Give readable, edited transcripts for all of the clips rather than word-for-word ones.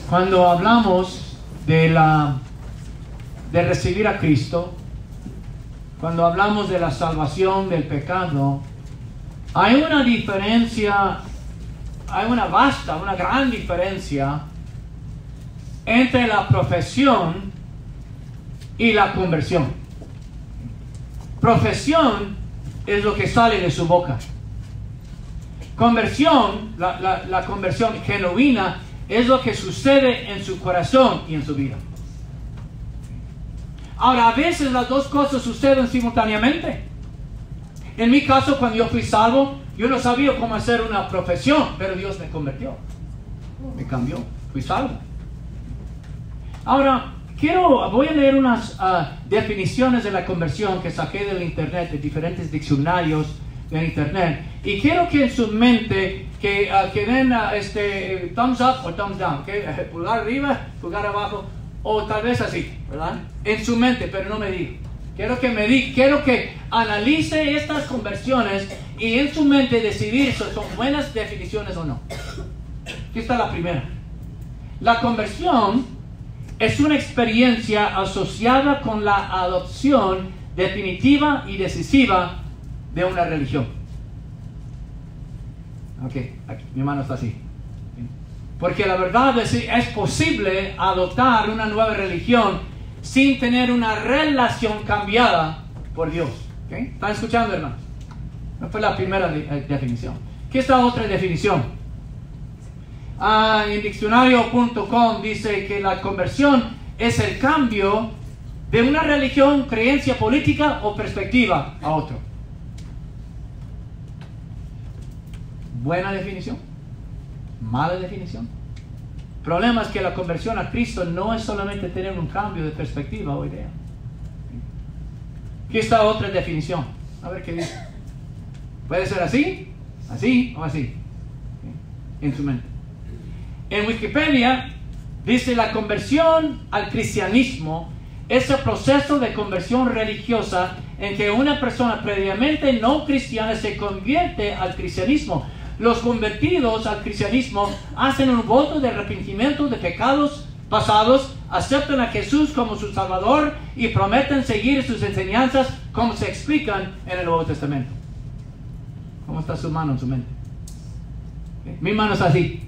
Cuando hablamos de recibir a Cristo, cuando hablamos de la salvación del pecado, hay una diferencia, hay una gran diferencia entre la profesión y la conversión. Profesión es lo que sale de su boca. Conversión, la conversión genuina, es lo que sucede en su corazón y en su vida. Ahora, a veces las dos cosas suceden simultáneamente. En mi caso, cuando yo fui salvo, yo no sabía cómo hacer una profesión, pero Dios me convirtió. Me cambió, fui salvo. Ahora, voy a leer unas definiciones de la conversión que saqué del internet, de diferentes diccionarios del internet. Y quiero que en su mente, que den thumbs up o thumbs down, pulgar arriba, pulgar abajo, o tal vez así, ¿verdad? En su mente, pero no me diga. Quiero que analice estas conversiones y en su mente decidir si son buenas definiciones o no. Aquí está la primera. La conversión es una experiencia asociada con la adopción definitiva y decisiva de una religión. Ok, aquí, mi mano está así. Porque la verdad es posible adoptar una nueva religión sin tener una relación cambiada por Dios. ¿Okay? ¿Están escuchando, hermanos? No fue la primera definición. ¿Qué es la otra definición? En diccionario.com dice que la conversión es el cambio de una religión, creencia política o perspectiva a otro. Buena definición. Mala definición. El problema es que la conversión a Cristo no es solamente tener un cambio de perspectiva o idea. Aquí está otra definición. A ver qué dice. ¿Puede ser así? ¿Así o así? En su mente. En Wikipedia dice: la conversión al cristianismo es el proceso de conversión religiosa en que una persona previamente no cristiana se convierte al cristianismo. Los convertidos al cristianismo hacen un voto de arrepentimiento de pecados pasados, aceptan a Jesús como su Salvador y prometen seguir sus enseñanzas como se explican en el Nuevo Testamento. ¿Cómo está su mano en su mente? Mi mano es así.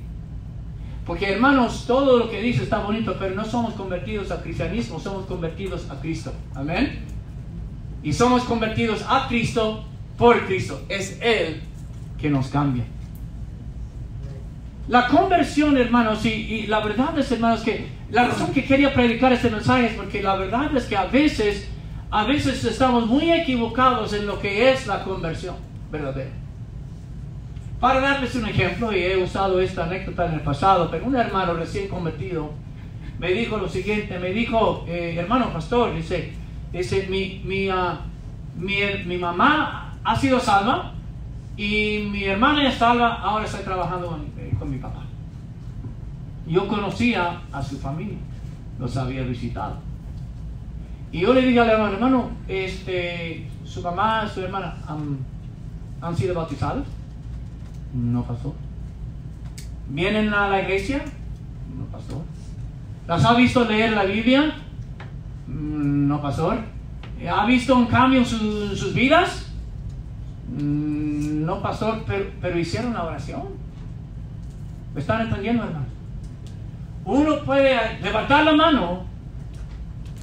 Porque, hermanos, todo lo que dice está bonito, pero no somos convertidos al cristianismo, somos convertidos a Cristo. Amén. Y somos convertidos a Cristo por Cristo. Es Él que nos cambia. La conversión, hermanos, y la verdad es, hermanos, que la razón que quería predicar este mensaje es porque la verdad es que a veces estamos muy equivocados en lo que es la conversión verdadera. Para darles un ejemplo, y he usado esta anécdota en el pasado, pero un hermano recién convertido me dijo lo siguiente, me dijo: hermano pastor, dice mi mamá ha sido salva y mi hermana es salva, ahora estoy trabajando con mi papá. Yo conocía a su familia, los había visitado. Y yo le dije al hermano, su mamá, su hermana han sido bautizados. No pasó. ¿Vienen a la iglesia? No pasó. ¿Las ha visto leer la Biblia? No pasó. ¿Ha visto un cambio en sus vidas? No pasó, pero hicieron la oración. ¿Me están entendiendo, hermano? Uno puede levantar la mano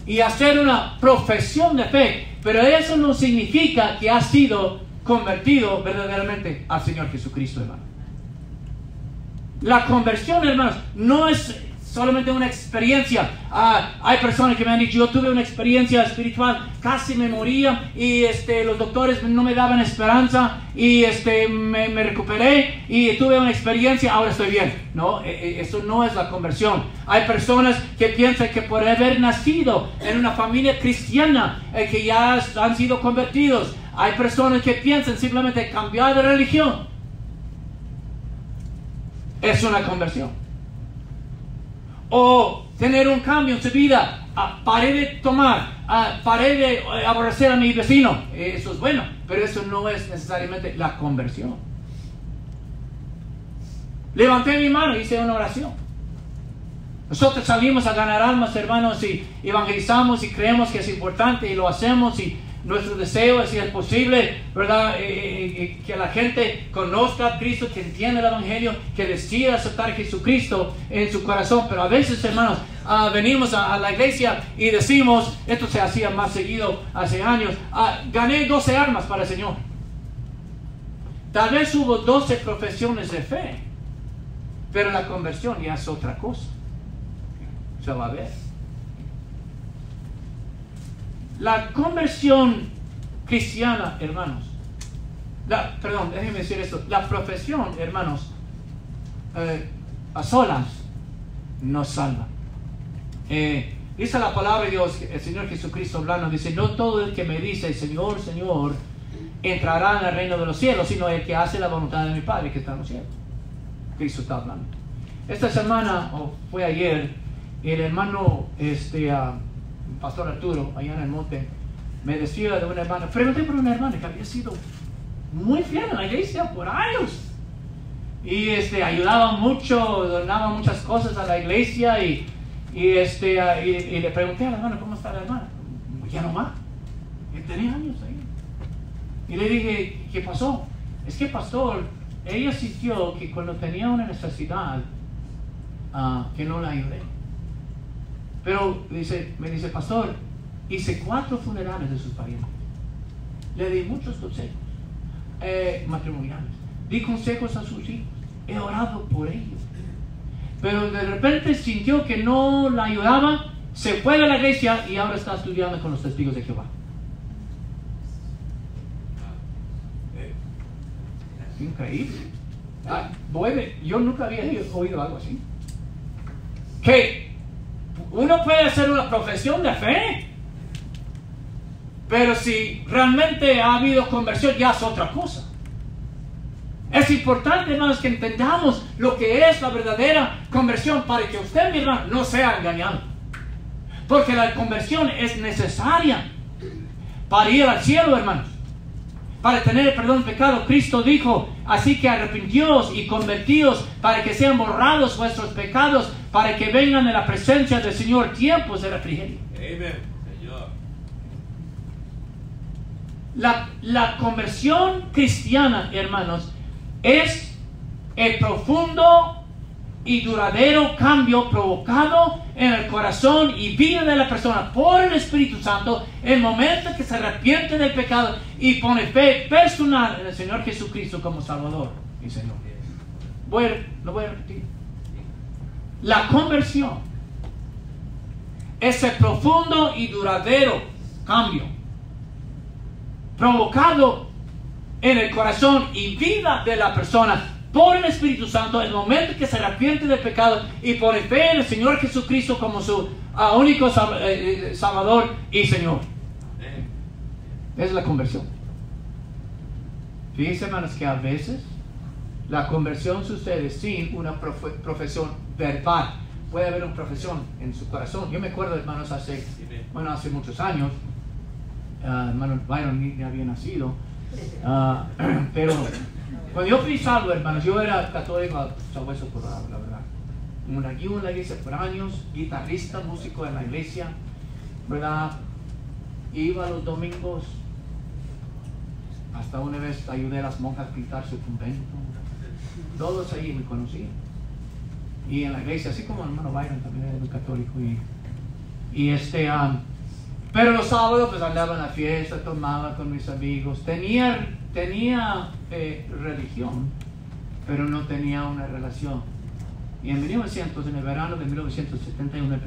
y hacer una profesión de fe, pero eso no significa que ha sido convertido verdaderamente al Señor Jesucristo, hermano. La conversión, hermanos, no es solamente una experiencia. Hay personas que me han dicho: yo tuve una experiencia espiritual, casi me moría y los doctores no me daban esperanza y me recuperé y tuve una experiencia, ahora estoy bien. No, eso no es la conversión. Hay personas que piensan que por haber nacido en una familia cristiana que ya han sido convertidos. Hay personas que piensan simplemente cambiar de religión es una conversión. O tener un cambio en su vida. Paré de tomar, paré de aborrecer a mi vecino. Eso es bueno, pero eso no es necesariamente la conversión. Levanté mi mano y hice una oración. Nosotros salimos a ganar almas, hermanos, y evangelizamos y creemos que es importante y lo hacemos, y nuestro deseo es, si es posible, ¿verdad? Que la gente conozca a Cristo, que entienda el Evangelio, que decida aceptar a Jesucristo en su corazón. Pero a veces, hermanos, venimos a la iglesia y decimos, esto se hacía más seguido hace años, gané 12 almas para el Señor. Tal vez hubo 12 profesiones de fe, pero la conversión ya es otra cosa. Se va a ver. La conversión cristiana, hermanos, déjenme decir esto, la profesión, hermanos, a solas nos salva. Dice la palabra de Dios, el Señor Jesucristo hablando, dice, no todo el que me dice, Señor, Señor, entrará en el reino de los cielos, sino el que hace la voluntad de mi Padre que está en los cielos. Cristo está hablando. Esta semana, o fue ayer, el hermano, Pastor Arturo, allá en el monte, me decía de una hermana, pregunté por una hermana que había sido muy fiel en la iglesia por años, y ayudaba mucho, donaba muchas cosas a la iglesia, y le pregunté a la hermana, ¿cómo está la hermana? Ya no va, tenía años ahí. Y le dije, ¿qué pasó? Es que, pastor, ella sintió que cuando tenía una necesidad, que no la ayudé. Pero me dice, pastor, hice 4 funerales de sus parientes. Le di muchos consejos matrimoniales. Di consejos a sus hijos. He orado por ellos. Pero de repente sintió que no la ayudaba, se fue de la iglesia y ahora está estudiando con los testigos de Jehová. Increíble. Yo nunca había oído algo así. Que uno puede hacer una profesión de fe, pero si realmente ha habido conversión, ya es otra cosa. Es importante, hermanos, que entendamos lo que es la verdadera conversión, para que usted, mi hermano, no sea engañado. Porque la conversión es necesaria para ir al cielo, hermanos, para tener el perdón del pecado. Cristo dijo, así que arrepentíos y convertíos para que sean borrados vuestros pecados, para que vengan en la presencia del Señor tiempos de refrigerio. Amén, Señor. La conversión cristiana, hermanos, es el profundo y duradero cambio provocado en el corazón y vida de la persona por el Espíritu Santo, el momento que se arrepiente del pecado y pone fe personal en el Señor Jesucristo como Salvador y Señor. Lo voy a repetir. La conversión es el profundo y duradero cambio provocado en el corazón y vida de la persona por el Espíritu Santo, el momento que se arrepiente del pecado y pone fe en el Señor Jesucristo como su único Salvador y Señor. Es la conversión. Fíjense, hermanos, que a veces la conversión sucede sin una profesión verbal. Puede haber una profesión en su corazón. Yo me acuerdo, hermanos, hace muchos años, hermano Byron ni había nacido, pero cuando yo fui salvo, hermanos, yo era católico sabueso por la verdad. Monaguillo en la iglesia por años, guitarrista, músico en la iglesia, ¿verdad? Iba los domingos, hasta una vez ayudé a las monjas a pintar su convento. Todos allí me conocían. Y en la iglesia, así como el hermano Byron también era muy católico. Pero los sábados pues andaba en la fiesta, tomaba con mis amigos. Tenía religión, pero no tenía una relación. Y en 1900, en el verano de 1971,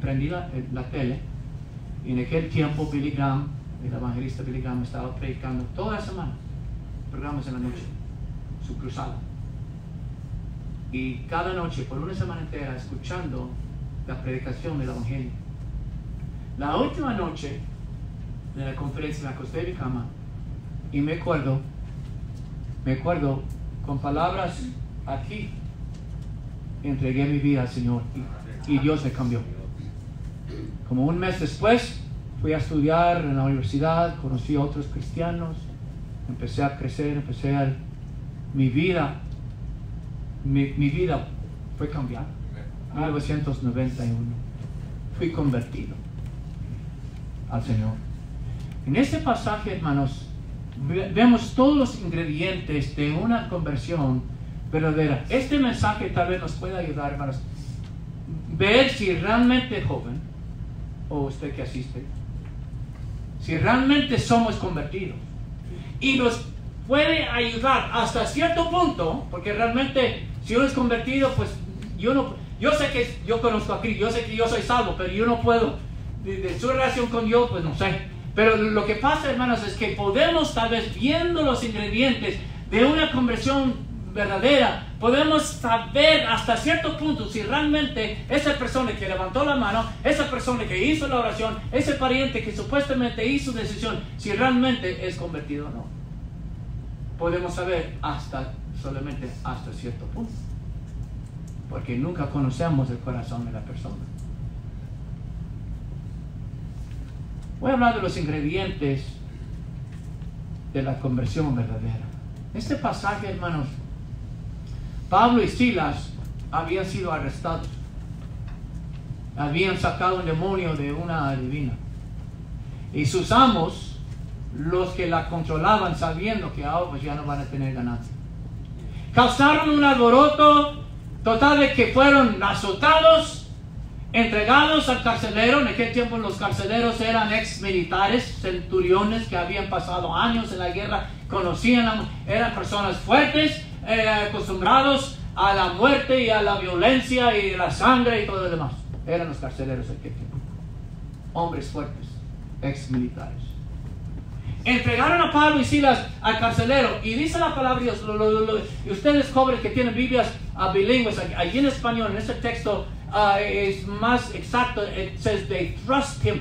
prendí la tele, y en aquel tiempo Billy Graham, el evangelista Billy Graham, estaba predicando toda la semana, programas en la noche, su cruzada. Y cada noche, por una semana entera, escuchando la predicación del evangelio. La última noche de la conferencia me acosté en mi cama y me acuerdo con palabras aquí, entregué mi vida al Señor y Dios me cambió. Como un mes después fui a estudiar en la universidad, conocí a otros cristianos, empecé a crecer, mi vida fue cambiada. 1991. Fui convertido al Señor. En este pasaje, hermanos, vemos todos los ingredientes de una conversión verdadera. Este mensaje tal vez nos pueda ayudar, hermanos, ver si realmente joven, o usted que asiste, si realmente somos convertidos. Y nos puede ayudar hasta cierto punto, porque realmente si uno es convertido, pues yo sé que yo conozco a Cristo, yo sé que yo soy salvo, pero yo no puedo, de su relación con Dios, pues no sé. Pero lo que pasa, hermanos, es que podemos, tal vez viendo los ingredientes de una conversión verdadera, podemos saber hasta cierto punto si realmente esa persona que levantó la mano, esa persona que hizo la oración, ese pariente que supuestamente hizo decisión, si realmente es convertido o no. Podemos saber solamente hasta cierto punto, porque nunca conocemos el corazón de la persona. Voy a hablar de los ingredientes de la conversión verdadera. Este pasaje, hermanos, Pablo y Silas habían sido arrestados. Habían sacado un demonio de una adivina. Y sus amos, los que la controlaban, sabiendo que pues ya no van a tener ganancia, causaron un alboroto total de que fueron azotados, entregados al carcelero. En aquel tiempo los carceleros eran ex militares, centuriones que habían pasado años en la guerra, eran personas fuertes, acostumbrados a la muerte y a la violencia y la sangre y todo lo demás. Eran los carceleros de aquel tiempo, hombres fuertes, ex militares. Entregaron a Pablo y Silas al carcelero, y dice la palabra de Dios, y ustedes jóvenes que tienen Biblias bilingües, allí en español, en ese texto es más exacto. It says they thrust him.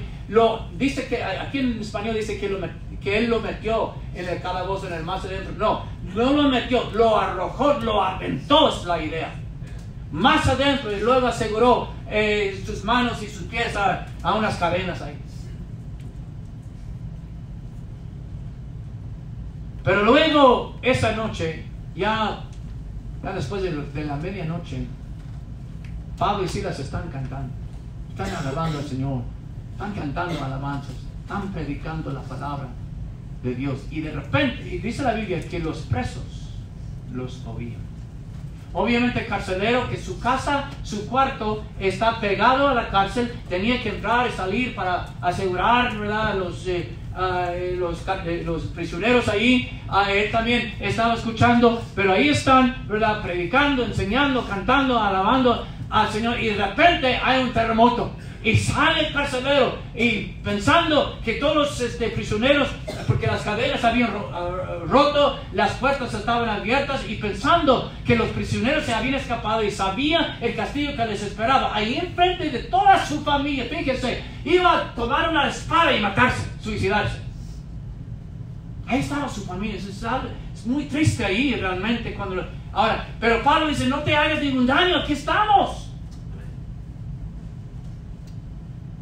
Dice que aquí en español dice que él lo metió en el calabozo, en el más adentro. No lo metió, lo arrojó, lo aventó, es la idea. Más adentro, y luego aseguró sus manos y sus pies a unas cadenas ahí. Pero luego, esa noche, ya después de la medianoche, Pablo y Silas están cantando, están alabando al Señor, están cantando alabanzas, están predicando la palabra de Dios. Y de repente, y dice la Biblia que los presos los oían. Obviamente el carcelero, que su casa, su cuarto está pegado a la cárcel, tenía que entrar y salir para asegurar, ¿verdad?, los prisioneros ahí. Él también estaba escuchando, pero ahí están, ¿verdad?, predicando, enseñando, cantando, alabando al Señor. Y de repente hay un terremoto y sale el carcelero, y pensando que todos los prisioneros, porque las cadenas habían roto, las puertas estaban abiertas, y pensando que los prisioneros se habían escapado y sabía el castigo que les esperaba, ahí enfrente de toda su familia, fíjense, iba a tomar una espada y matarse, suicidarse. Ahí estaba su familia. Es muy triste ahí realmente pero Pablo dice: no te hagas ningún daño, aquí estamos.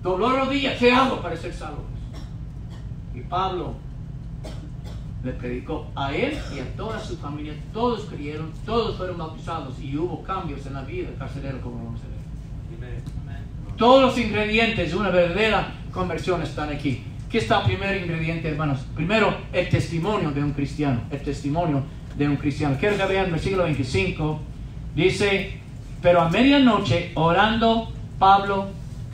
Dobló rodillas, ¿qué hago para ser salvo? Y Pablo le predicó a él y a toda su familia. Todos creyeron, todos fueron bautizados, y hubo cambios en la vida del carcelero, como vamos a ver. Todos los ingredientes de una verdadera conversión están aquí. Aquí está el primer ingrediente, hermanos. Primero, el testimonio de un cristiano. El testimonio de un cristiano. Quiero que vean el versículo 25. Dice: pero a medianoche, orando Pablo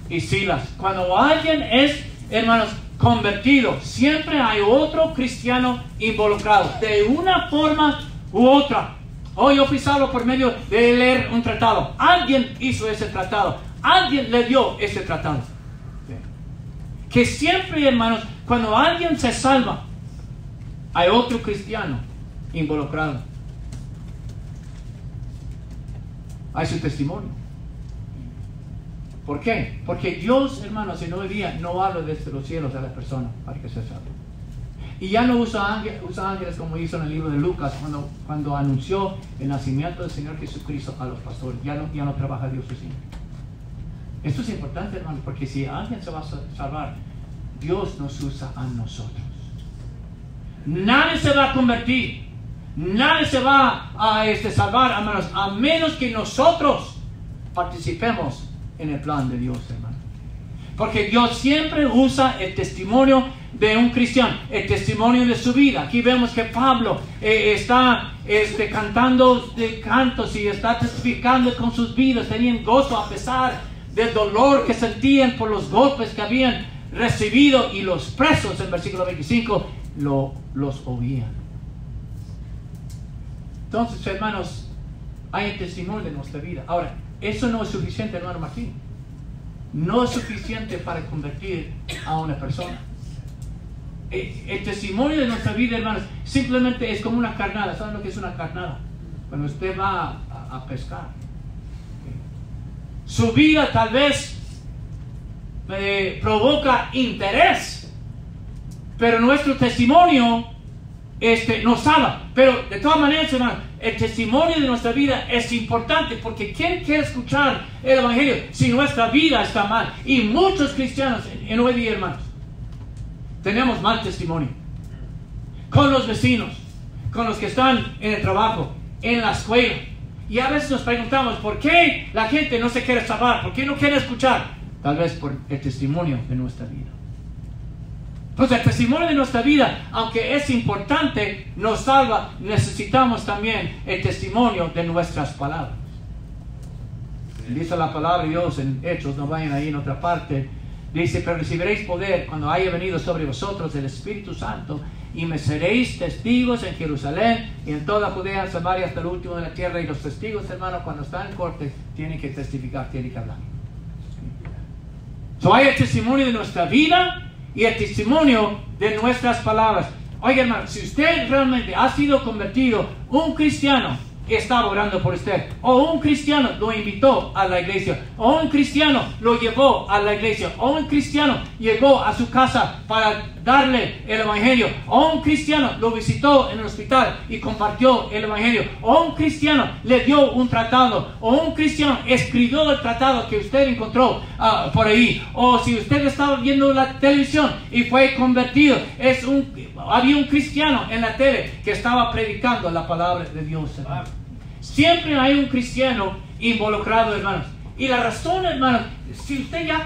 y Silas. Cuando alguien es, hermanos, convertido, siempre hay otro cristiano involucrado, de una forma u otra. Yo fui salvo por medio de leer un tratado. Alguien hizo ese tratado, alguien le dio ese tratado. Que siempre, hermanos, cuando alguien se salva, hay otro cristiano involucrado. Hay su testimonio. ¿Por qué? Porque Dios, hermanos, en hoy día no habla desde los cielos a la persona para que se salve. Y ya no usa ángeles como hizo en el libro de Lucas cuando anunció el nacimiento del Señor Jesucristo a los pastores. Ya no trabaja Dios así. Esto es importante, hermanos, porque si alguien se va a salvar, Dios nos usa a nosotros. Nadie se va a convertir, nadie se va a salvar, hermanos, a menos que nosotros participemos en el plan de Dios, hermano. Porque Dios siempre usa el testimonio de un cristiano, el testimonio de su vida. Aquí vemos que Pablo está cantando cantos y está testificando con sus vidas. Tenían gozo a pesar del dolor que sentían por los golpes que habían recibido, y los presos, en versículo 25, los oían. Entonces, hermanos, hay el testimonio de nuestra vida. Ahora, eso no es suficiente, hermano Martín. No es suficiente para convertir a una persona. El testimonio de nuestra vida, hermanos, simplemente es como una carnada. ¿Saben lo que es una carnada? Cuando usted va a pescar. Su vida tal vez provoca interés, pero nuestro testimonio nos salva. Pero de todas maneras, hermanos, el testimonio de nuestra vida es importante, porque ¿quién quiere escuchar el Evangelio si nuestra vida está mal? Y muchos cristianos en hoy día, hermanos, tenemos mal testimonio con los vecinos, con los que están en el trabajo, en la escuela. Y a veces nos preguntamos, ¿por qué la gente no se quiere salvar? ¿Por qué no quiere escuchar? Tal vez por el testimonio de nuestra vida. Pues el testimonio de nuestra vida, aunque es importante, nos salva. Necesitamos también el testimonio de nuestras palabras. Dice la palabra de Dios en Hechos, no vayan ahí en otra parte. Dice, pero recibiréis poder cuando haya venido sobre vosotros el Espíritu Santo, y me seréis testigos en Jerusalén y en toda Judea, Samaria, hasta el último de la tierra. Y los testigos, hermanos, cuando están en corte, tienen que testificar, tienen que hablar. Hay el testimonio de nuestra vida y el testimonio de nuestras palabras. Oiga, hermano, si usted realmente ha sido convertido, un cristiano estaba orando por usted, o un cristiano lo invitó a la iglesia, o un cristiano lo llevó a la iglesia, o un cristiano llegó a su casa para darle el Evangelio, o un cristiano lo visitó en el hospital y compartió el Evangelio, o un cristiano le dio un tratado, o un cristiano escribió el tratado que usted encontró por ahí, o si usted estaba viendo la televisión y fue convertido, había un cristiano en la tele que estaba predicando la palabra de Dios, hermano. Siempre hay un cristiano involucrado, hermanos. Y la razón, hermanos, si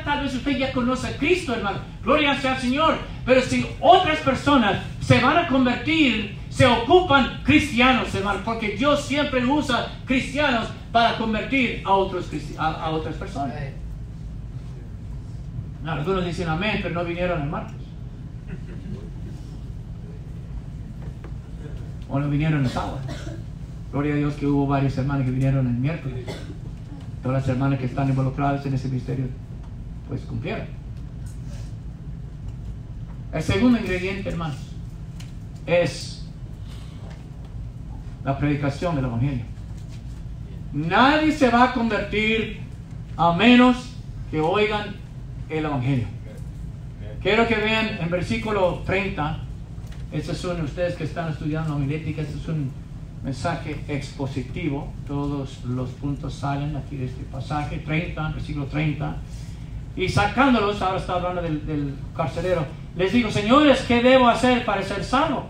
tal vez usted ya conoce a Cristo, hermano, gloria sea al Señor, pero si otras personas se van a convertir, se ocupan cristianos, hermano, porque Dios siempre usa cristianos para convertir a otras personas. Algunos dicen amén, pero no vinieron el martes. O no vinieron el sábado. Gloria a Dios que hubo varios hermanos que vinieron el miércoles. Todas las hermanas que están involucradas en ese misterio, pues cumplieron. El segundo ingrediente, hermanos, es la predicación del Evangelio. Nadie se va a convertir a menos que oigan el Evangelio. Quiero que vean en versículo 30. Estos son ustedes que están estudiando homilética. Este es un mensaje expositivo. Todos los puntos salen aquí de este pasaje 30, versículo 30. Y sacándolos, ahora está hablando del carcelero, les digo, señores, ¿qué debo hacer para ser salvo?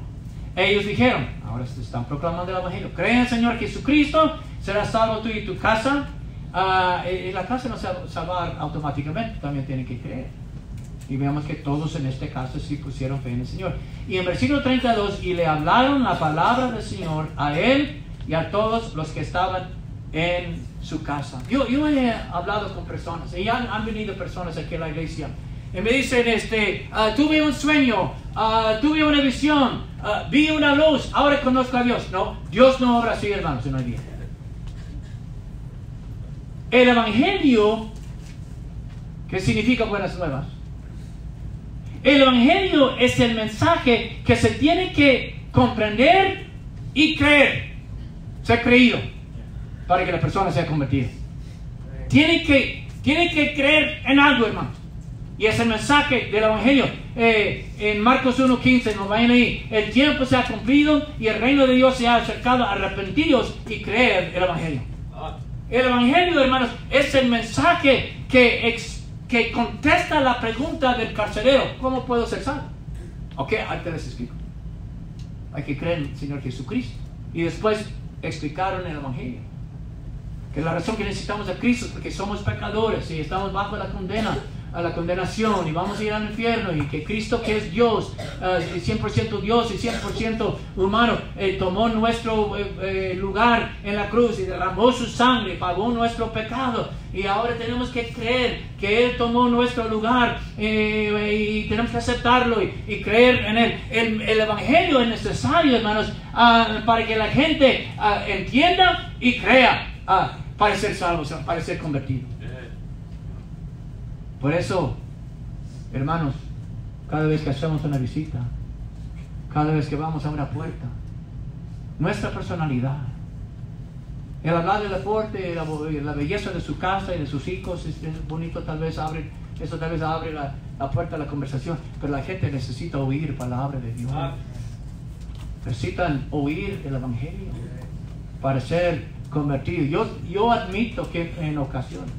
Ellos dijeron, ahora se están proclamando el Evangelio, cree en el Señor Jesucristo, serás salvo tú y tu casa. Y la casa no se va a salvar automáticamente, también tienen que creer. Y veamos que todos en este caso sí pusieron fe en el Señor. Y en versículo 32, y le hablaron la palabra del Señor a él y a todos los que estaban en su casa. Yo he hablado con personas, y han venido personas aquí a la iglesia, y me dicen, tuve un sueño, tuve una visión, vi una luz, ahora conozco a Dios. No, Dios no obra así, hermanos, en hoy día. El Evangelio, que significa buenas nuevas, el Evangelio es el mensaje que se tiene que comprender y creer, ser creído, para que la persona sea convertida. Tiene que creer en algo, hermano. Y es el mensaje del Evangelio. En Marcos 1:15, nos vayan ahí. El tiempo se ha cumplido y el reino de Dios se ha acercado. Arrepentidos y creer el Evangelio. El Evangelio, hermanos, es el mensaje que contesta la pregunta del carcelero: ¿cómo puedo ser salvo? Ok, ahorita les explico. Hay que creer en el Señor Jesucristo. Y después explicaron el Evangelio. Que la razón que necesitamos a Cristo es porque somos pecadores y estamos bajo la condena, a la condenación, y vamos a ir al infierno, y que Cristo, que es Dios, 100% Dios y 100% humano, tomó nuestro lugar en la cruz y derramó su sangre, pagó nuestro pecado, y ahora tenemos que creer que Él tomó nuestro lugar, y tenemos que aceptarlo y creer en Él. El Evangelio es necesario, hermanos, para que la gente entienda y crea, para ser salvos, para ser convertidos. Por eso, hermanos, cada vez que hacemos una visita, cada vez que vamos a una puerta, nuestra personalidad, el hablar del deporte, la belleza de su casa y de sus hijos, es bonito, tal vez abre la puerta a la conversación, pero la gente necesita oír palabra de Dios. Necesitan oír el Evangelio para ser convertidos. Yo admito que en ocasiones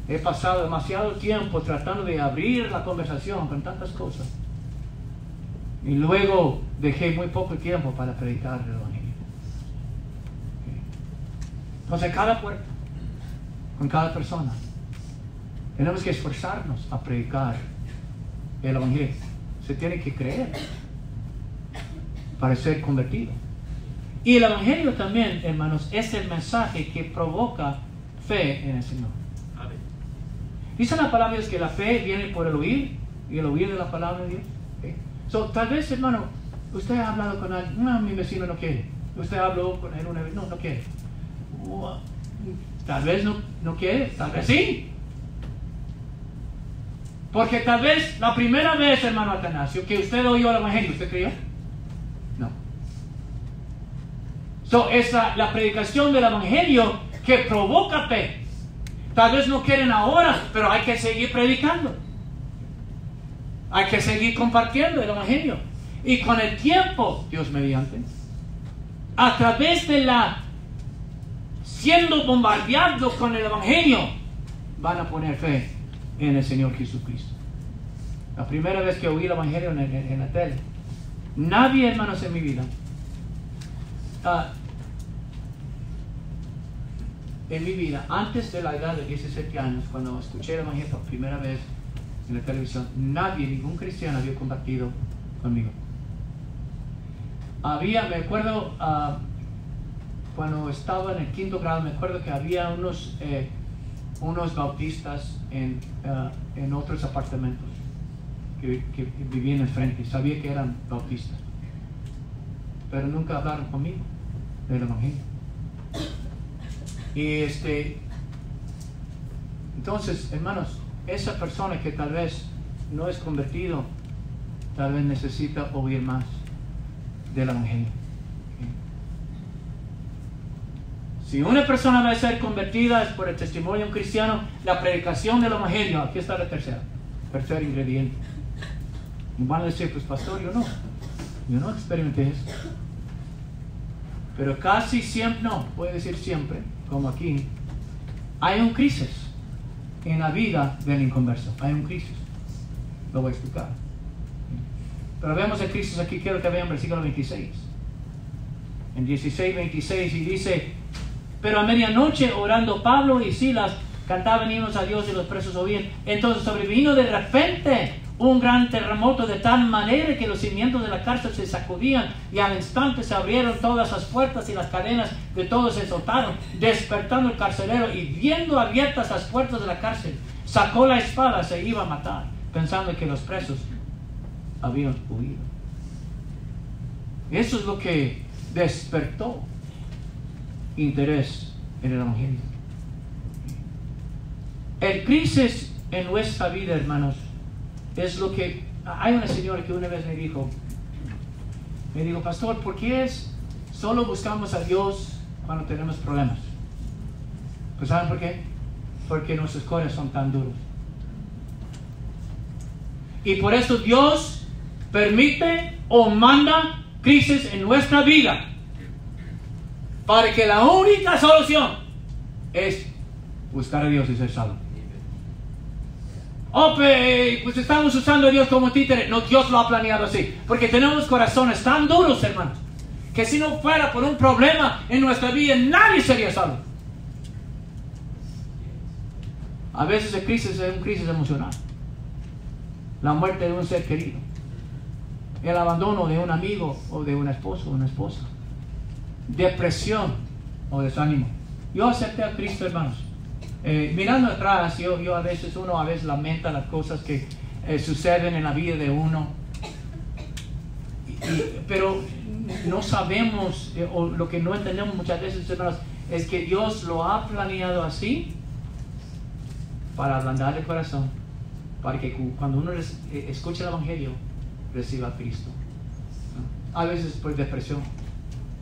he pasado demasiado tiempo tratando de abrir la conversación con tantas cosas, y luego dejé muy poco tiempo para predicar el Evangelio. Entonces, cada puerta, con cada persona, tenemos que esforzarnos a predicar el Evangelio. Se tiene que creer para ser convertido. Y el Evangelio también, hermanos, es el mensaje que provoca fe en el Señor. Dice la palabra de Dios que la fe viene por el oír, y el oír de la palabra de Dios. So, tal vez, hermano, usted ha hablado con alguien. No, mi vecino no quiere. Usted habló con él una vez. No quiere. Tal vez no quiere, tal vez sí. Porque tal vez la primera vez, hermano Atanasio, que usted oyó el Evangelio, ¿usted creyó? No. So, es la predicación del Evangelio que provoca fe. Tal vez no quieren ahora, pero hay que seguir predicando. Hay que seguir compartiendo el Evangelio. Y con el tiempo, Dios mediante, a través de siendo bombardeados con el Evangelio, van a poner fe en el Señor Jesucristo. La primera vez que oí el Evangelio en la tele, nadie, hermanos, en mi vida, antes de la edad de 17 años, cuando escuché el Evangelio por primera vez en la televisión, ningún cristiano había compartido conmigo. Me acuerdo, cuando estaba en el 5º grado, me acuerdo que había unos bautistas en otros apartamentos que vivían enfrente. Sabía que eran bautistas, pero nunca hablaron conmigo del Evangelio. Y entonces, hermanos, esa persona que tal vez no es convertido, tal vez necesita oír más del Evangelio. Si una persona va a ser convertida es por el testimonio de un cristiano, la predicación del Evangelio. Aquí está tercer ingrediente. Y van a decir, pues pastor, yo no experimenté eso. Pero casi siempre, no, puede decir siempre, como aquí, hay un crisis en la vida del inconverso. Hay un crisis. Lo voy a explicar. Pero vemos el crisis aquí, quiero que vean versículo 26. En 16, 26, y dice: pero a medianoche, orando, Pablo y Silas cantaban himnos a Dios y los presos oían. Entonces sobrevino de repente un gran terremoto, de tal manera que los cimientos de la cárcel se sacudían, y al instante se abrieron todas las puertas y las cadenas de todos se soltaron. Despertando el carcelero y viendo abiertas las puertas de la cárcel, sacó la espada, se iba a matar, pensando que los presos habían huido. Eso es lo que despertó interés en el Evangelio. El crisis en nuestra vida, hermanos, es lo que... Hay una señora que una vez me dijo, pastor, ¿por qué solo buscamos a Dios cuando tenemos problemas? Pues ¿saben por qué? Porque nuestros corazones son tan duros. Y por eso Dios permite o manda crisis en nuestra vida, para que la única solución es buscar a Dios y ser salvo. Pues estamos usando a Dios como títere. No, Dios lo ha planeado así, porque tenemos corazones tan duros, hermanos, que si no fuera por un problema en nuestra vida, nadie sería salvo. A veces la crisis es una crisis emocional. La muerte de un ser querido. El abandono de un amigo o de un esposo o una esposa. Depresión o desánimo. Yo acepté a Cristo, hermanos. Mirando atrás, yo a veces lamenta las cosas que suceden en la vida de uno. Pero no sabemos, o lo que no entendemos muchas veces, hermanos, es que Dios lo ha planeado así para ablandar el corazón, para que cuando uno escucha el Evangelio, reciba a Cristo. A veces por depresión.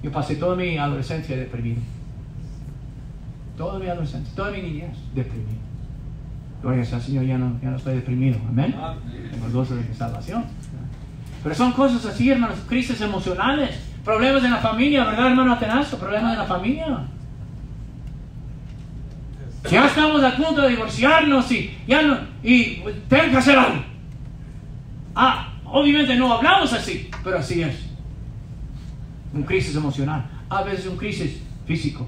Yo pasé toda mi adolescencia deprimido. Toda mi adolescencia, toda mi niñez deprimido. Gloria al Señor, ya no estoy deprimido. Amén. Tengo el gozo de mi salvación. Pero son cosas así, hermanos, crisis emocionales, problemas en la familia, ¿verdad, hermano Atenazo? Problemas en la familia. Ya estamos a punto de divorciarnos y tengo que hacer algo. Obviamente no hablamos así, pero así es. Una crisis emocional, a veces una crisis físico,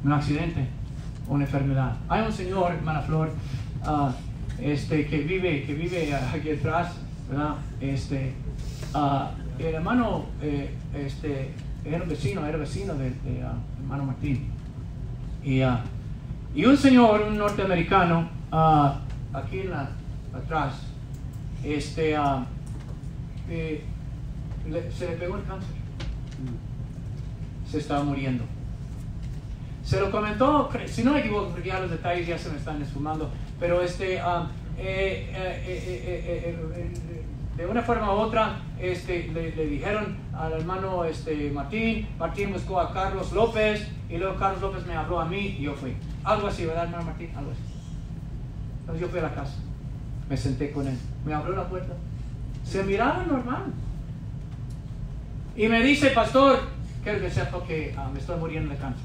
un accidente, una enfermedad. Hay un señor, hermana Flor, que vive aquí atrás, ¿verdad? El hermano era vecino de hermano Martín. Y un señor, un norteamericano, aquí atrás, se le pegó el cáncer. Se estaba muriendo. Se lo comentó, si no me equivoco, porque ya los detalles ya se me están esfumando, pero de una forma u otra le dijeron al hermano Martín buscó a Carlos López, y luego Carlos López me habló a mí y yo fui. Algo así, ¿verdad, hermano Martín? Algo así. Entonces yo fui a la casa, me senté con él, me abrió la puerta, se miraba normal y me dice: pastor, quiero que sepa que me estoy muriendo de cáncer,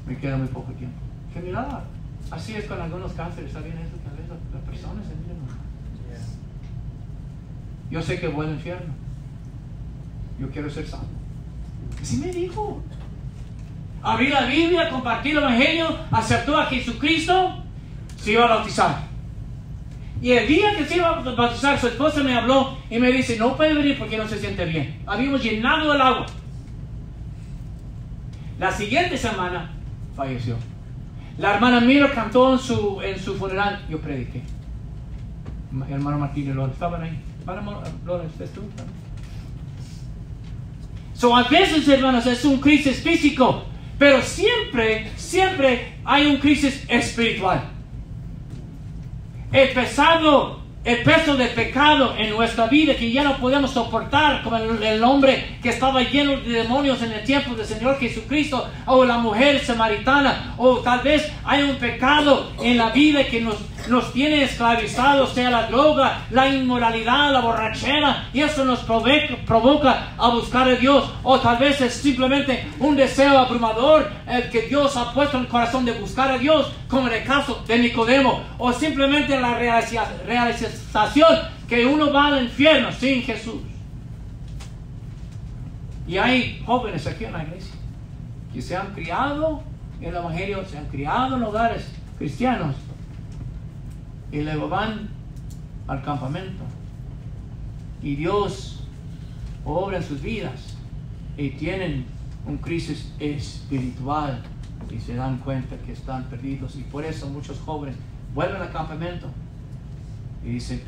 me queda muy poco tiempo. Se miraba. Así es con algunos cánceres, ¿saben eso? Que a veces las personas se miran normal. Yo sé que voy al infierno, yo quiero ser salvo. Así me dijo. Abrí la Biblia, compartí el Evangelio, aceptó a Jesucristo, se iba a bautizar. Y el día que se iba a bautizar, su esposa me habló y me dice: no puede venir porque no se siente bien. Habíamos llenado el agua. La siguiente semana falleció. La hermana Mira cantó en su funeral, yo prediqué. El hermano Martín y Lola estaban ahí. Hermano Lola, ¿estás tú? A veces, hermanos, es un crisis físico, pero siempre hay un crisis espiritual. El peso del pecado en nuestra vida que ya no podemos soportar, como el hombre que estaba lleno de demonios en el tiempo del Señor Jesucristo, o la mujer samaritana, o tal vez hay un pecado en la vida que nos tiene esclavizados, sea la droga, la inmoralidad, la borrachera, y eso nos provoca a buscar a Dios, o tal vez es simplemente un deseo abrumador que Dios ha puesto en el corazón de buscar a Dios, como en el caso de Nicodemo, o simplemente la realización que uno va al infierno sin Jesús. Y hay jóvenes aquí en la iglesia que se han criado en el Evangelio, se han criado en hogares cristianos, y luego van al campamento y Dios obra en sus vidas y tienen una crisis espiritual y se dan cuenta que están perdidos, y por eso muchos jóvenes vuelven al campamento y dicen: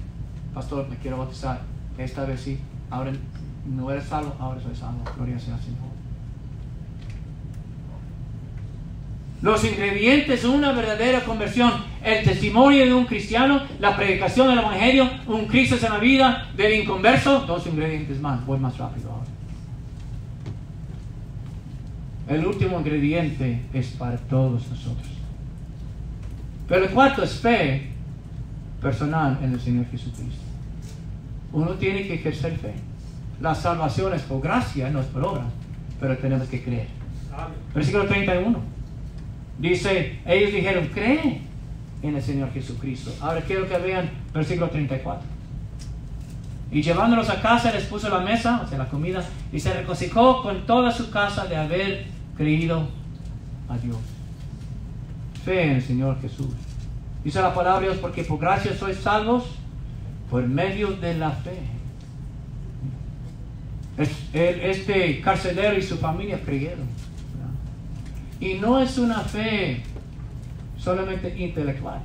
pastor, me quiero bautizar, esta vez sí, ahora no eres salvo, ahora soy salvo, gloria sea al Señor. Los ingredientes de una verdadera conversión: el testimonio de un cristiano, la predicación del Evangelio, un Cristo en la vida del inconverso. Dos ingredientes más, voy más rápido ahora. El último ingrediente es para todos nosotros. Pero el cuarto es fe personal en el Señor Jesucristo. Uno tiene que ejercer fe. La salvación es por gracia, no es por obra, pero tenemos que creer. Versículo 31 dice: ellos dijeron: cree en el Señor Jesucristo. Ahora quiero que vean versículo 34. Y llevándolos a casa, les puso la mesa, o sea, la comida, y se regocijó con toda su casa de haber creído a Dios. fe en el Señor Jesús. Dice la palabra de Dios, porque por gracia sois salvos por medio de la fe. Este carcelero y su familia creyeron. Y no es una fe solamente intelectual.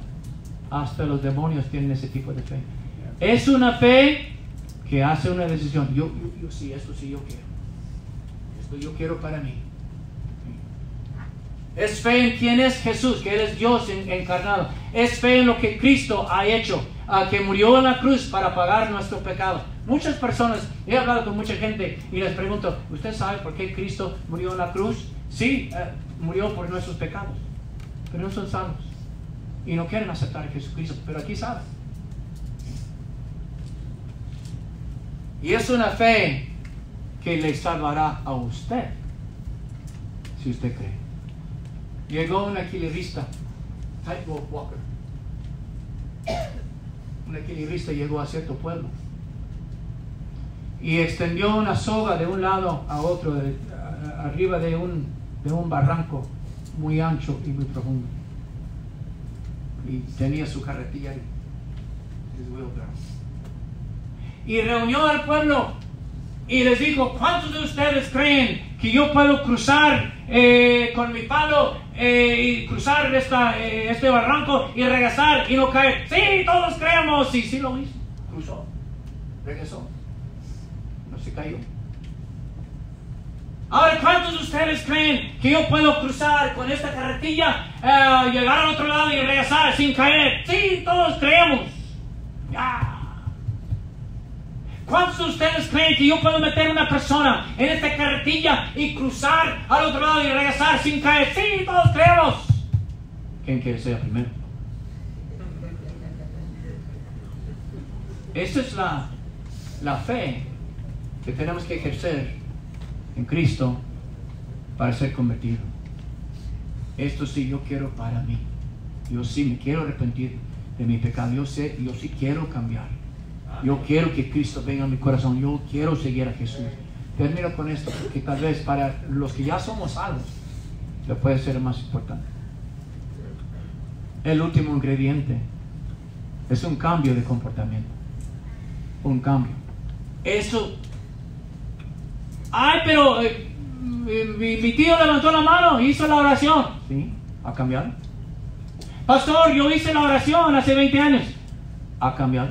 Hasta los demonios tienen ese tipo de fe. Es una fe que hace una decisión. Yo sí, esto sí yo quiero. Esto yo quiero para mí. Es fe en quién es Jesús, que Él es Dios encarnado. Es fe en lo que Cristo ha hecho, que murió en la cruz para pagar nuestro pecado. Muchas personas, he hablado con mucha gente y les pregunto, ¿usted sabe por qué Cristo murió en la cruz? Sí, murió por nuestros pecados, pero no son salvos y no quieren aceptar a Jesucristo, pero aquí saben. Y es una fe que le salvará a usted, si usted cree. Llegó un equilibrista, tightrope walker. Un equilibrista llegó a cierto pueblo y extendió una soga de un lado a otro, arriba de un barranco muy ancho y muy profundo. Y tenía su carretilla y reunió al pueblo y les dijo, ¿cuántos de ustedes creen que yo puedo cruzar con mi palo y cruzar este barranco y regresar y no caer? Sí, todos creemos. Y sí lo hizo, cruzó, regresó, no se cayó. Ahora, ¿cuántos de ustedes creen que yo puedo cruzar con esta carretilla, llegar al otro lado y regresar sin caer? Sí, todos creemos. ¿Cuántos de ustedes creen que yo puedo meter una persona en esta carretilla y cruzar al otro lado y regresar sin caer? Sí, todos creemos. ¿Quién quiere ser primero? Esa es la fe que tenemos que ejercer en Cristo para ser convertido. Esto sí yo quiero para mí. Yo sí me quiero arrepentir de mi pecado. Yo sí quiero cambiar. Yo quiero que Cristo venga a mi corazón. Yo quiero seguir a Jesús. Termino con esto porque tal vez para los que ya somos salvos le puede ser más importante. El último ingrediente es un cambio de comportamiento. Un cambio. Eso. Ay, pero mi tío levantó la mano y hizo la oración. ¿Sí? ¿Ha cambiado? Pastor, yo hice la oración hace 20 años. ¿Ha cambiado?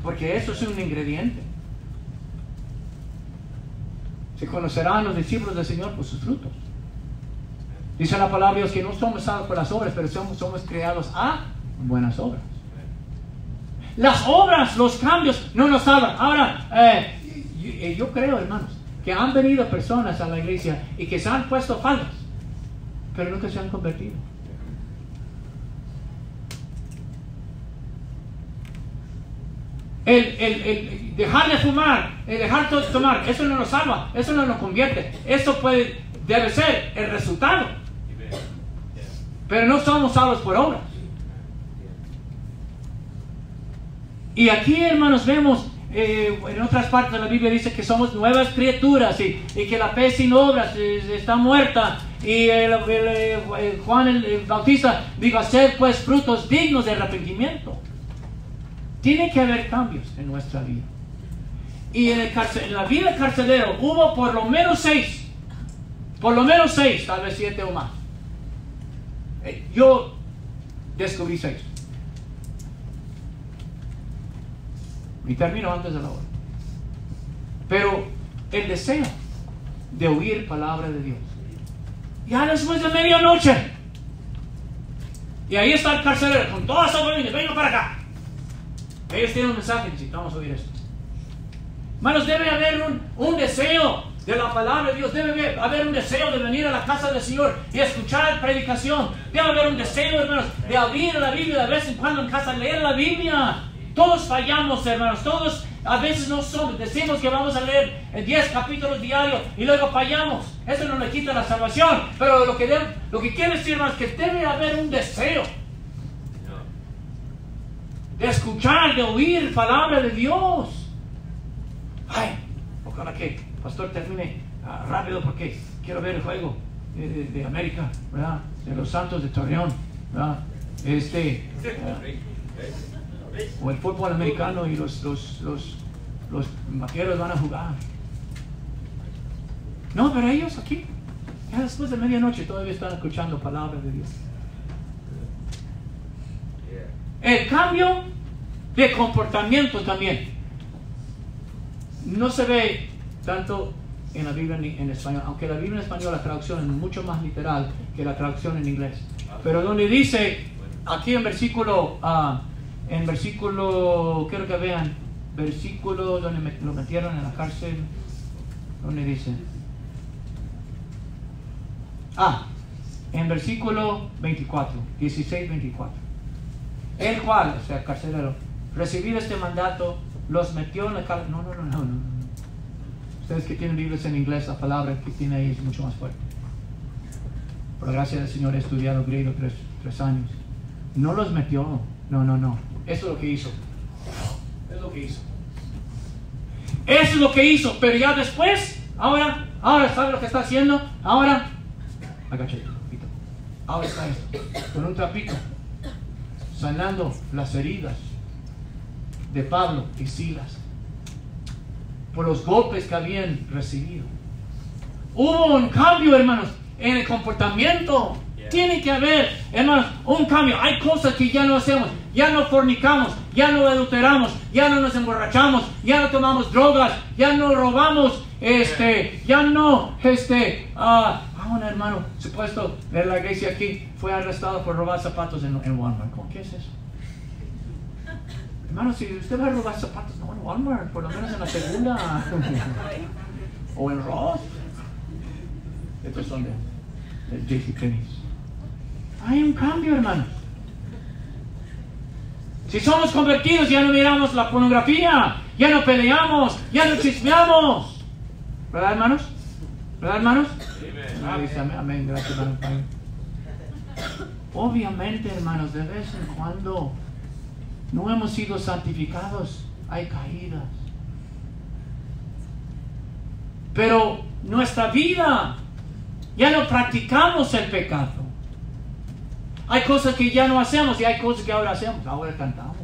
Porque eso es un ingrediente. Se conocerán los discípulos del Señor por sus frutos. Dice la palabra de Dios que no somos salvos por las obras, pero somos creados a buenas obras. Las obras, los cambios no nos salvan. Ahora, yo creo, hermanos, que han venido personas a la iglesia y que se han puesto faldas, pero nunca se han convertido. El dejar de fumar, el dejar de tomar, eso no nos salva, eso no nos convierte. Eso debe ser el resultado. Pero no somos salvos por obras. Y aquí, hermanos, vemos en otras partes de la Biblia dice que somos nuevas criaturas y que la fe sin obras está muerta. Y Juan el Bautista dijo, hacer pues frutos dignos de arrepentimiento. Tiene que haber cambios en nuestra vida. Y en la vida del carcelero hubo por lo menos 6, tal vez 7 o más. Yo descubrí 6. Y termino antes de la hora. Pero el deseo de oír palabra de Dios. Ya después de medianoche. Y ahí está el carcelero con toda su familia. Venga para acá. Ellos tienen un mensaje, necesitamos oír esto. Hermanos, debe haber un deseo de la palabra de Dios. Debe haber un deseo de venir a la casa del Señor y escuchar predicación. Debe haber un deseo, hermanos, de abrir la Biblia de vez en cuando en casa, leer la Biblia. Todos fallamos, hermanos. Todos a veces no somos. Decimos que vamos a leer 10 capítulos diarios y luego fallamos. Eso no le quita la salvación. Pero lo que quiere decir, hermanos, que debe haber un deseo de escuchar, de oír palabra de Dios. Ay, ojalá que el pastor termine rápido porque quiero ver el juego. de América, ¿verdad? De los Santos de Torreón, ¿verdad? O el fútbol americano y los vaqueros van a jugar. No, pero ellos aquí, ya después de medianoche, todavía están escuchando palabras de Dios. El cambio de comportamiento también no se ve tanto en la Biblia ni en español, aunque la Biblia en español, la traducción es mucho más literal que la traducción en inglés. Pero donde dice, aquí en versículo, quiero que vean, versículo donde lo metieron en la cárcel, donde dice, en versículo 24, 16-24. El cual, o sea, el carcelero, recibido este mandato, los metió en la cárcel. No. Ustedes que tienen Biblias en inglés, la palabra que tiene ahí es mucho más fuerte. Por gracia del Señor he estudiado griego 3 años. No los metió, no. Eso es lo que hizo. Eso es lo que hizo, pero ya después, ahora, ¿sabe lo que está haciendo? Ahora está esto, con un trapito, sanando las heridas de Pablo y Silas por los golpes que habían recibido. Hubo un cambio, hermanos, en el comportamiento. Tiene que haber, hermanos, un cambio. Hay cosas que ya no hacemos. Ya no fornicamos, ya no adulteramos, ya no nos emborrachamos, ya no tomamos drogas, ya no robamos, ya no, un hermano supuesto de la iglesia aquí fue arrestado por robar zapatos en Walmart. ¿Qué es eso? Hermano, si usted va a robar zapatos, no en Walmart, por lo menos en la segunda. O en Ross. Estos son de JCPenney. Hay un cambio, hermanos. Si somos convertidos, ya no miramos la pornografía, ya no peleamos, ya no chismeamos. ¿Verdad, hermanos? Amén. Gracias, hermano. Obviamente, hermanos, de vez en cuando no hemos sido santificados, hay caídas. Pero nuestra vida, ya no practicamos el pecado. Hay cosas que ya no hacemos y hay cosas que ahora hacemos. Ahora cantamos,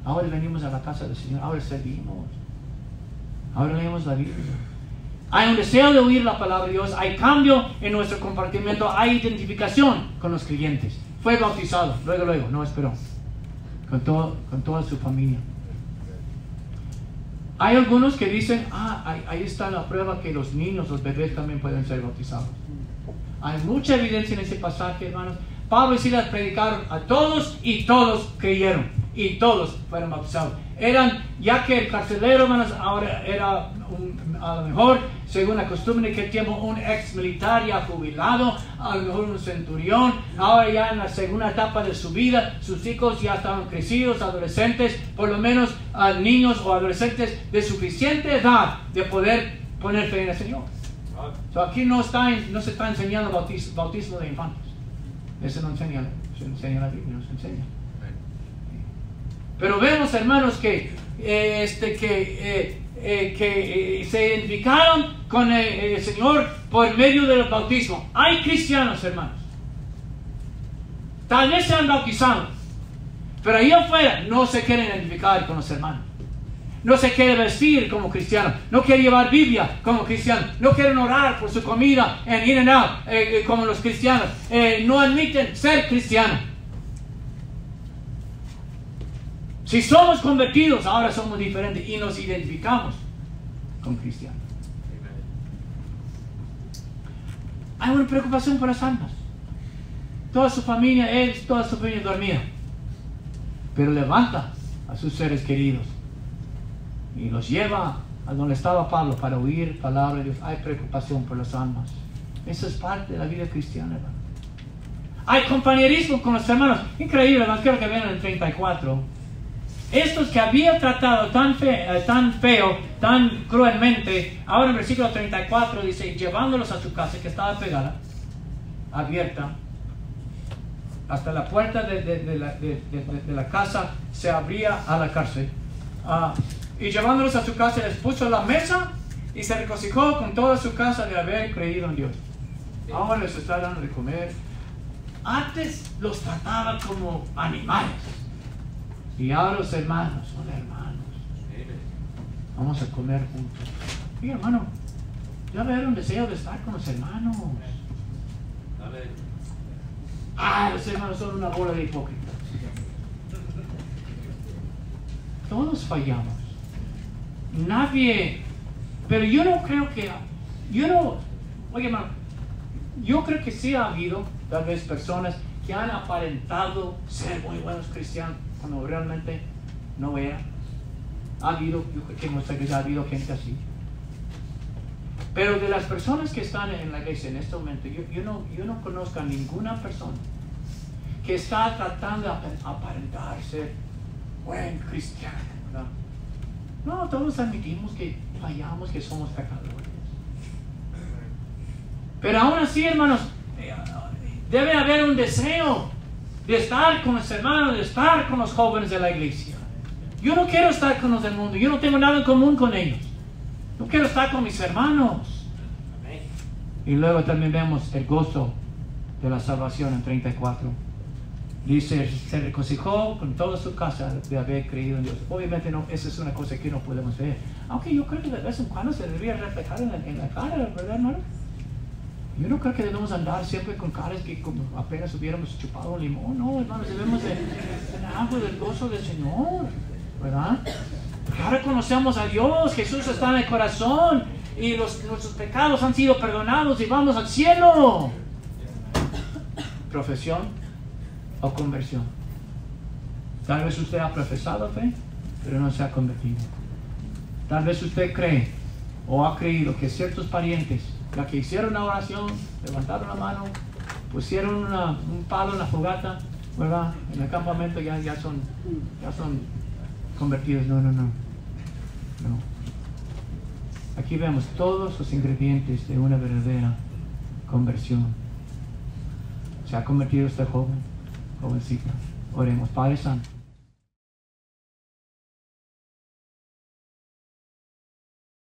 ahora venimos a la casa del Señor, ahora servimos, ahora leemos la Biblia. Hay un deseo de oír la palabra de Dios, hay cambio en nuestro comportamiento, hay identificación con los creyentes. Fue bautizado, luego, no esperó, con toda su familia. Hay algunos que dicen, ahí está la prueba que los niños, los bebés también pueden ser bautizados. Hay mucha evidencia en ese pasaje, hermanos. Pablo y Silas predicaron a todos y todos creyeron y todos fueron bautizados. Ya que el carcelero, hermanos, ahora era a lo mejor, según la costumbre de aquel tiempo, un ex militar ya jubilado, a lo mejor un centurión. Ahora ya en la segunda etapa de su vida, sus hijos ya estaban crecidos, adolescentes, por lo menos niños o adolescentes de suficiente edad de poder poner fe en el Señor. Aquí no se está enseñando bautismo de infantes. Eso no enseña la Biblia, nos enseña. Pero vemos, hermanos, que se identificaron con el Señor por medio del bautismo. Hay cristianos, hermanos, tal vez se han bautizado, pero ahí afuera no se quieren identificar con los hermanos. No se quiere vestir como cristiano, no quiere llevar Biblia como cristiano, no quieren orar por su comida en In-N-Out como los cristianos, no admiten ser cristianos. Si somos convertidos, ahora somos diferentes y nos identificamos con cristianos. Hay una preocupación por las almas. Toda su familia dormía, pero levanta a sus seres queridos y los lleva a donde estaba Pablo para oír palabra de Dios. Hay preocupación por las almas. Eso es parte de la vida cristiana, hermano. Hay compañerismo con los hermanos. Increíble, hermanos. Quiero que vean el 34. Estos que había tratado tan feo, tan cruelmente, ahora en el versículo 34 dice, llevándolos a su casa, que estaba pegada, abierta, hasta la puerta de la casa se abría a la cárcel. Y llevándolos a su casa les puso la mesa y se regocijó con toda su casa de haber creído en Dios. Ahora les está dando de comer. Antes los trataba como animales. Y ahora los hermanos son hermanos. Vamos a comer juntos. Y hermano, ya haber un deseo de estar con los hermanos. Los hermanos son una bola de hipócritas. Todos fallamos. Nadie. Pero yo no creo que. Oye, hermano, yo creo que sí ha habido tal vez personas que han aparentado ser muy buenos cristianos cuando realmente no era. Ha habido, yo creo que en nuestra iglesia ha habido gente así. Pero de las personas que están en la iglesia en este momento, yo no conozco a ninguna persona que está tratando de aparentar ser buen cristiano, ¿verdad? No, todos admitimos que fallamos, que somos pecadores. Pero aún así, hermanos, debe haber un deseo de estar con los hermanos, de estar con los jóvenes de la iglesia. Yo no quiero estar con los del mundo, yo no tengo nada en común con ellos. Yo quiero estar con mis hermanos. Y luego también vemos el gozo de la salvación en 34. Dice, se regocijó con toda su casa de haber creído en Dios. Obviamente no, esa es una cosa que no podemos ver. Aunque yo creo que de vez en cuando se debería reflejar en la cara, ¿verdad, hermano? Yo no creo que debemos andar siempre con caras que como apenas hubiéramos chupado un limón. No, hermanos, debemos de tener algo del gozo del Señor, ¿verdad? Porque ahora conocemos a Dios, Jesús está en el corazón y nuestros pecados han sido perdonados y vamos al cielo. Profesión o conversión. Tal vez usted ha profesado fe, pero no se ha convertido. Tal vez usted cree o ha creído que ciertos parientes, ya que hicieron una oración, levantaron la mano, pusieron un palo en la fogata, ¿verdad? En el campamento ya son convertidos. No. Aquí vemos todos los ingredientes de una verdadera conversión. ¿Se ha convertido este joven? Jovencita. Oremos. Padre Santo,